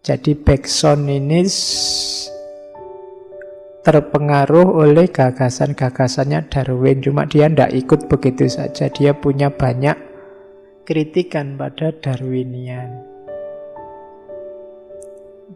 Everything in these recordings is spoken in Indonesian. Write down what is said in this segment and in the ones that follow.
Jadi Bergson ini terpengaruh oleh gagasan-gagasannya Darwin. Cuma dia tidak ikut begitu saja. Dia punya banyak kritikan pada Darwinian.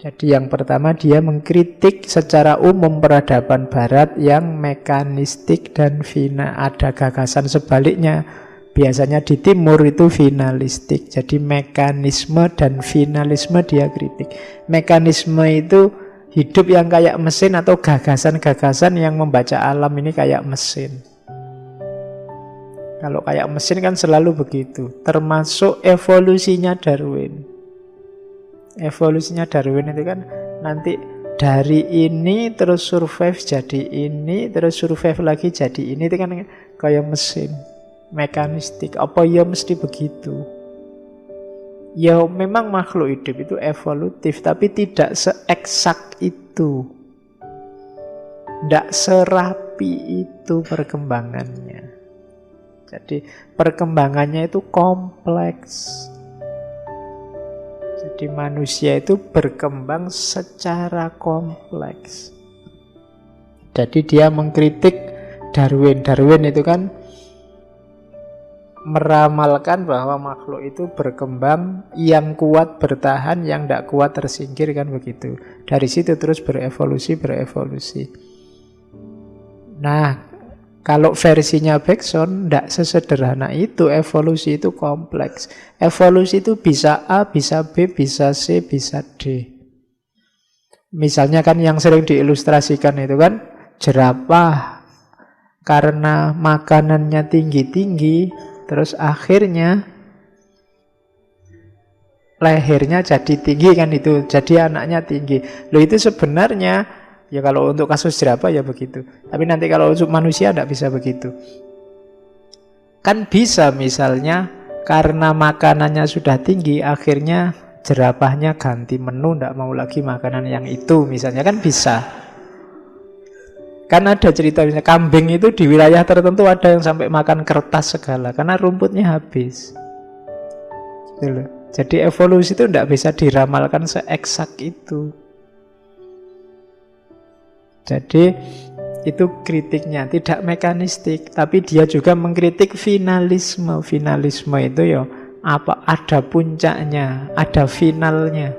Jadi yang pertama dia mengkritik secara umum peradaban barat yang mekanistik dan ada gagasan sebaliknya. Biasanya di timur itu finalistik. Jadi mekanisme dan finalisme dia kritik. Mekanisme itu hidup yang kayak mesin atau gagasan-gagasan yang membaca alam ini kayak mesin. Kalau kayak mesin kan selalu begitu. Termasuk evolusinya Darwin. Evolusinya Darwin itu kan nanti dari ini terus survive jadi ini, terus survive lagi jadi ini. Itu kan kayak mesin, mekanistik. Apa ya mesti begitu? Ya memang makhluk hidup itu evolutif, tapi tidak seeksak itu. Tidak serapi itu perkembangannya. Jadi perkembangannya itu kompleks. Jadi manusia itu berkembang secara kompleks. Jadi dia mengkritik Darwin. Darwin itu kan meramalkan bahwa makhluk itu berkembang, yang kuat bertahan, yang tidak kuat tersingkir, kan begitu. Dari situ terus berevolusi. Nah, kalau versinya Bergson tidak sesederhana itu. Evolusi itu kompleks. Evolusi itu bisa A, bisa B, bisa C, bisa D. Misalnya kan yang sering diilustrasikan itu kan jerapah karena makanannya tinggi-tinggi, terus akhirnya lehernya jadi tinggi kan itu. Jadi anaknya tinggi. Loh itu sebenarnya ya kalau untuk kasus jerapah ya begitu. Tapi nanti kalau untuk manusia tidak bisa begitu. Kan bisa misalnya karena makanannya sudah tinggi, akhirnya jerapahnya ganti menu, tidak mau lagi makanan yang itu. Misalnya kan bisa. Kan ada cerita misalnya kambing itu di wilayah tertentu ada yang sampai makan kertas segala karena rumputnya habis. Gitu. Jadi evolusi itu tidak bisa diramalkan seeksak itu. Jadi itu kritiknya, tidak mekanistik, tapi dia juga mengkritik finalisme. Finalisme itu ya apa? Ada puncaknya, ada finalnya.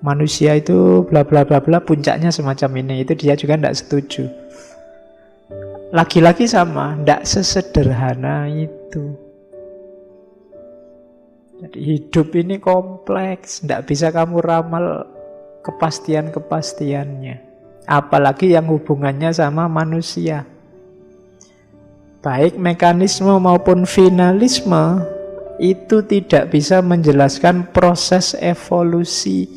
Manusia itu bla bla bla bla, puncaknya semacam ini. Itu dia juga tidak setuju. Lagi-lagi sama, tidak sesederhana itu. Jadi hidup ini kompleks, tidak bisa kamu ramal kepastian-kepastiannya. Apalagi yang hubungannya sama manusia. Baik mekanisme maupun finalisme itu tidak bisa menjelaskan proses evolusi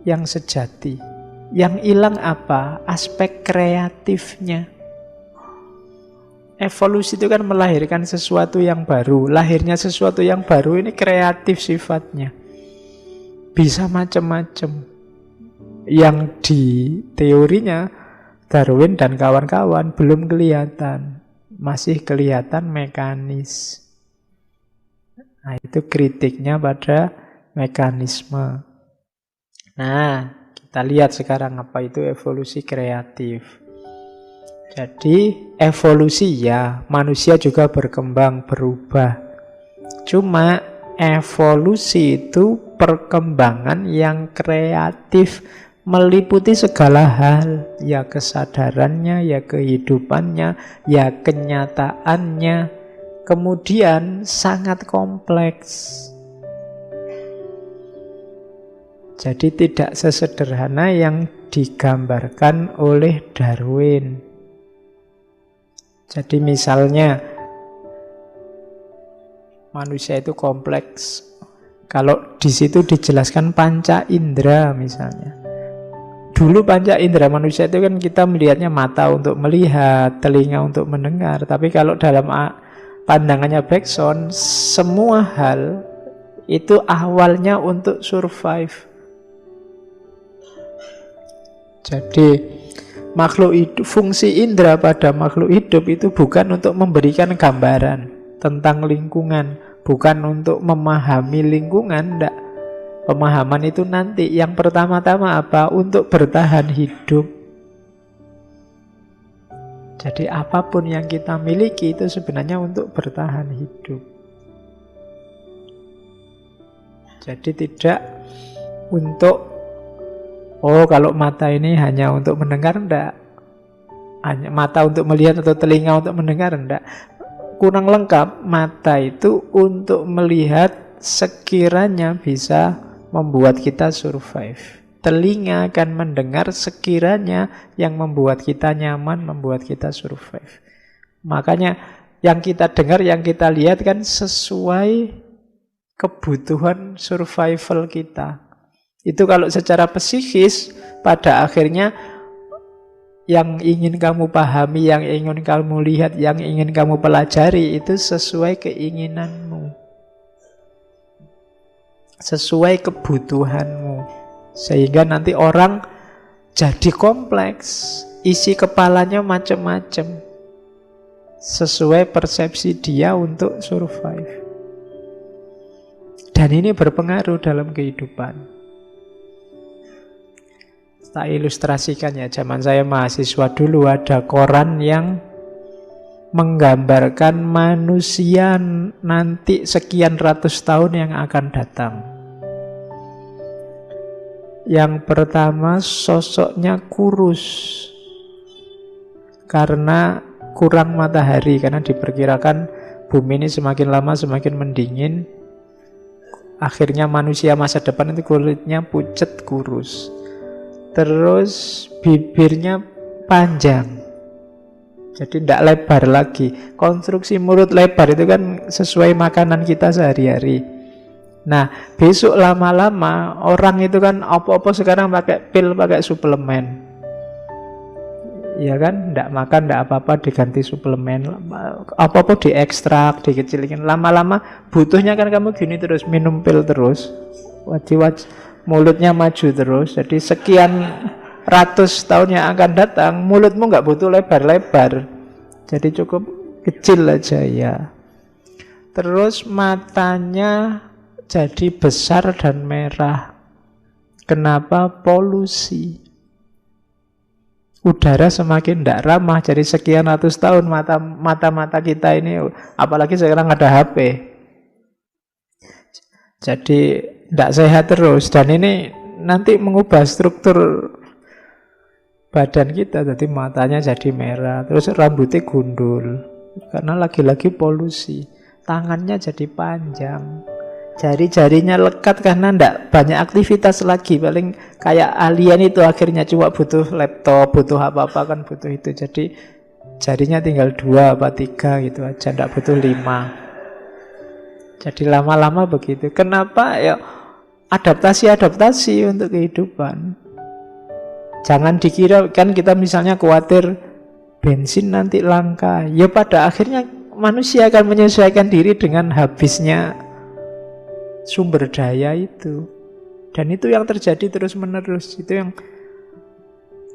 yang sejati. Yang hilang apa? Aspek kreatifnya. Evolusi itu kan melahirkan sesuatu yang baru. Lahirnya sesuatu yang baru ini kreatif sifatnya. Bisa macam-macam. Yang di teorinya Darwin dan kawan-kawan belum kelihatan. Masih kelihatan mekanis. Nah, itu kritiknya pada mekanisme. Nah, kita lihat sekarang apa itu evolusi kreatif. Jadi, evolusi ya, manusia juga berkembang, berubah. Cuma evolusi itu perkembangan yang kreatif, meliputi segala hal, ya kesadarannya, ya kehidupannya, ya kenyataannya, kemudian sangat kompleks. Jadi tidak sesederhana yang digambarkan oleh Darwin. Jadi misalnya manusia itu kompleks. Kalau di situ dijelaskan panca indera misalnya. Dulu panca indera manusia itu kan kita melihatnya mata untuk melihat, telinga untuk mendengar. Tapi kalau dalam pandangannya Bergson, semua hal itu awalnya untuk survive. Jadi makhluk hidup, fungsi indera pada makhluk hidup itu bukan untuk memberikan gambaran tentang lingkungan, bukan untuk memahami lingkungan, enggak. Pemahaman itu nanti. Yang pertama-tama apa? Untuk bertahan hidup. Jadi apapun yang kita miliki itu sebenarnya untuk bertahan hidup. Jadi tidak untuk, oh kalau mata ini hanya untuk mendengar, enggak. Hanya mata untuk melihat atau telinga untuk mendengar, enggak. Kurang lengkap. Mata itu untuk melihat sekiranya bisa membuat kita survive. Telinga akan mendengar sekiranya yang membuat kita nyaman, membuat kita survive. Makanya yang kita dengar, yang kita lihat kan sesuai kebutuhan survival kita. Itu kalau secara psikis, pada akhirnya yang ingin kamu pahami, yang ingin kamu lihat, yang ingin kamu pelajari itu sesuai keinginanmu, sesuai kebutuhanmu. Sehingga nanti orang jadi kompleks, isi kepalanya macam-macam, sesuai persepsi dia untuk survive. Dan ini berpengaruh dalam kehidupan. Tak ilustrasikan ya, zaman saya mahasiswa dulu ada koran yang menggambarkan manusia nanti sekian ratus tahun yang akan datang. Yang pertama sosoknya kurus karena kurang matahari, karena diperkirakan bumi ini semakin lama semakin mendingin. Akhirnya manusia masa depan itu kulitnya pucat kurus. Terus bibirnya panjang, jadi tidak lebar lagi. Konstruksi mulut lebar itu kan sesuai makanan kita sehari-hari. Nah, besok lama-lama orang itu kan apa-apa sekarang pakai pil, pakai suplemen. Ya kan, tidak makan, tidak apa-apa, diganti suplemen. Apa-apa diekstrak, dikecilin. Lama-lama butuhnya kan kamu gini terus, minum pil terus. Wajib mulutnya maju terus. Jadi sekian ratus tahun yang akan datang, mulutmu nggak butuh lebar-lebar. Jadi cukup kecil aja ya. Terus matanya jadi besar dan merah. Kenapa? Polusi. Udara semakin tidak ramah. Jadi sekian ratus tahun mata-mata kita ini, apalagi sekarang ada HP, jadi tidak sehat terus. Dan ini nanti mengubah struktur badan kita. Jadi matanya jadi merah. Terus rambutnya gundul karena lagi-lagi polusi. Tangannya jadi panjang, jari-jarinya lekat karena tidak banyak aktivitas lagi. Paling kayak alien itu, akhirnya cuma butuh laptop, butuh apa-apa kan butuh itu. Jadi jarinya tinggal 2 apa 3 gitu aja, tidak butuh 5. Jadi lama-lama begitu. Kenapa? Ya adaptasi untuk kehidupan. Jangan dikira kan kita misalnya khawatir bensin nanti langka. Ya pada akhirnya manusia akan menyesuaikan diri dengan habisnya sumber daya itu. Dan itu yang terjadi terus-menerus. Itu yang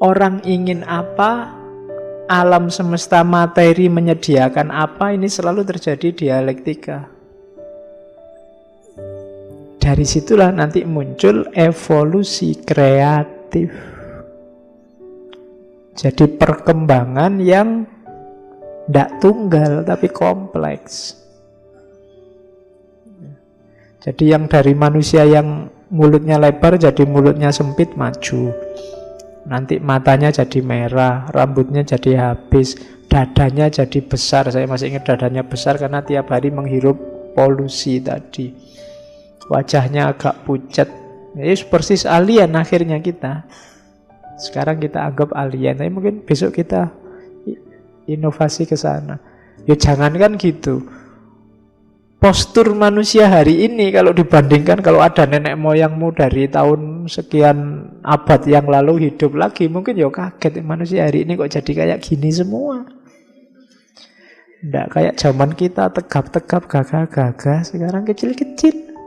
orang ingin apa, alam semesta materi menyediakan apa, ini selalu terjadi dialektika. Dari situlah nanti muncul evolusi kreatif. Jadi perkembangan yang tidak tunggal tapi kompleks. Jadi yang dari manusia yang mulutnya lebar jadi mulutnya sempit, maju. Nanti matanya jadi merah, rambutnya jadi habis, dadanya jadi besar. Saya masih ingat dadanya besar karena tiap hari menghirup polusi tadi. Wajahnya agak pucat. Ini persis alien akhirnya kita. Sekarang kita anggap alien, tapi mungkin besok kita inovasi ke sana. Ya jangankan gitu. Postur manusia hari ini kalau dibandingkan kalau ada nenek moyangmu dari tahun sekian abad yang lalu hidup lagi, mungkin ya kaget, manusia hari ini kok jadi kayak gini semua. Nggak kayak zaman kita tegap-tegap, gagah-gagah, sekarang kecil-kecil.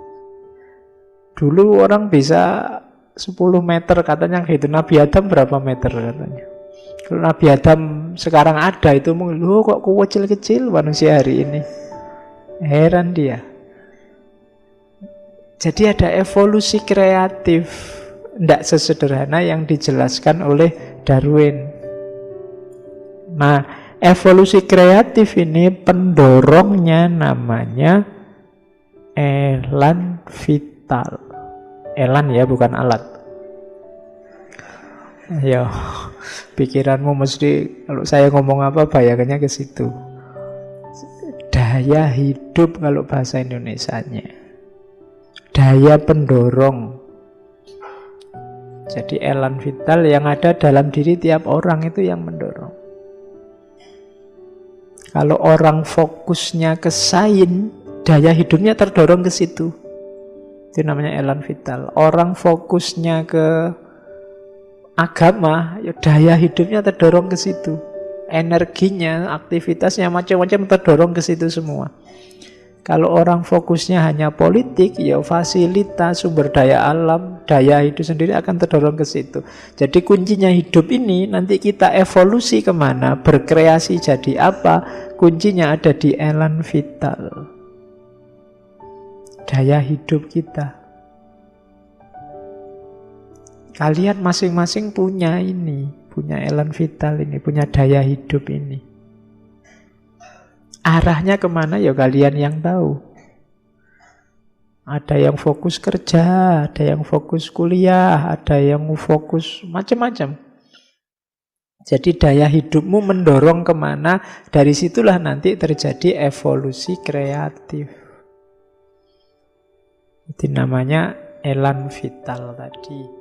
Dulu orang bisa 10 meter katanya, itu Nabi Adam berapa meter katanya. Kalau Nabi Adam sekarang ada itu mungkin, loh kok kecil-kecil manusia hari ini. Heran dia. Jadi ada evolusi kreatif, tidak sesederhana yang dijelaskan oleh Darwin. Nah, evolusi kreatif ini pendorongnya namanya elan vital. Elan ya, bukan alat. Ayo, pikiranmu mesti kalau saya ngomong apa bayangannya ke situ. Daya hidup kalau bahasa Indonesianya. Daya pendorong. Jadi elan vital yang ada dalam diri tiap orang itu yang mendorong. Kalau orang fokusnya ke sains, daya hidupnya terdorong ke situ. Itu namanya elan vital. Orang fokusnya ke agama, ya daya hidupnya terdorong ke situ. Energinya, aktivitasnya macam-macam terdorong ke situ semua. Kalau orang fokusnya hanya politik, ya fasilitas, sumber daya alam, daya hidup sendiri akan terdorong ke situ. Jadi kuncinya hidup ini nanti kita evolusi kemana, berkreasi jadi apa, kuncinya ada di elan vital. Daya hidup kita. Kalian masing-masing punya ini, punya elan vital ini, punya daya hidup ini. Arahnya kemana ya kalian yang tahu. Ada yang fokus kerja, ada yang fokus kuliah, ada yang fokus macam-macam. Jadi daya hidupmu mendorong kemana, dari situlah nanti terjadi evolusi kreatif. Itu namanya elan vital tadi.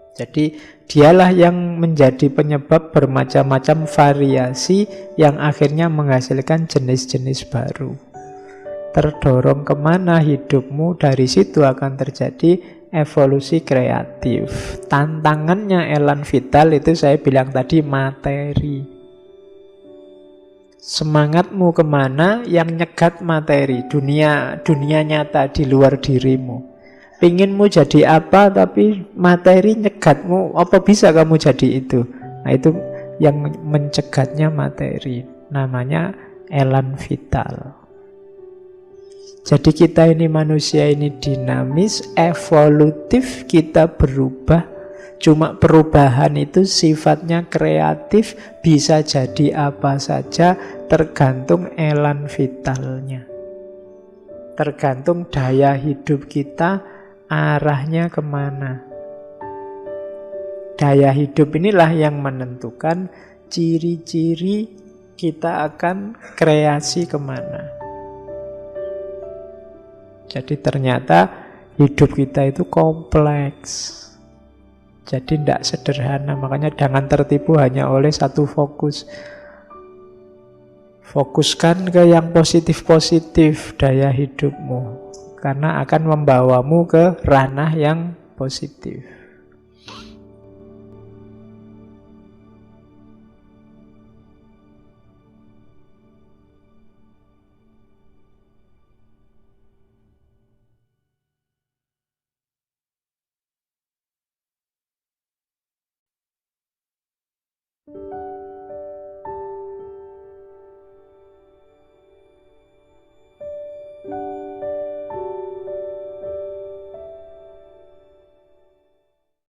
Jadi dialah yang menjadi penyebab bermacam-macam variasi yang akhirnya menghasilkan jenis-jenis baru. Terdorong kemana hidupmu, dari situ akan terjadi evolusi kreatif. Tantangannya elan vital itu saya bilang tadi materi. Semangatmu kemana yang nyegat materi, dunia nyata di luar dirimu. Pinginmu jadi apa tapi materi nyegatmu, apa bisa kamu jadi itu? Nah itu yang mencegatnya materi, namanya elan vital. Jadi kita ini manusia ini dinamis, evolutif, kita berubah. Cuma perubahan itu sifatnya kreatif, bisa jadi apa saja, tergantung elan vitalnya. Tergantung daya hidup kita, arahnya kemana. Daya hidup inilah yang menentukan ciri-ciri kita akan kreasi kemana. Jadi ternyata hidup kita itu kompleks. Jadi tidak sederhana, makanya jangan tertipu hanya oleh satu fokus. Fokuskan ke yang positif-positif daya hidupmu, karena akan membawamu ke ranah yang positif.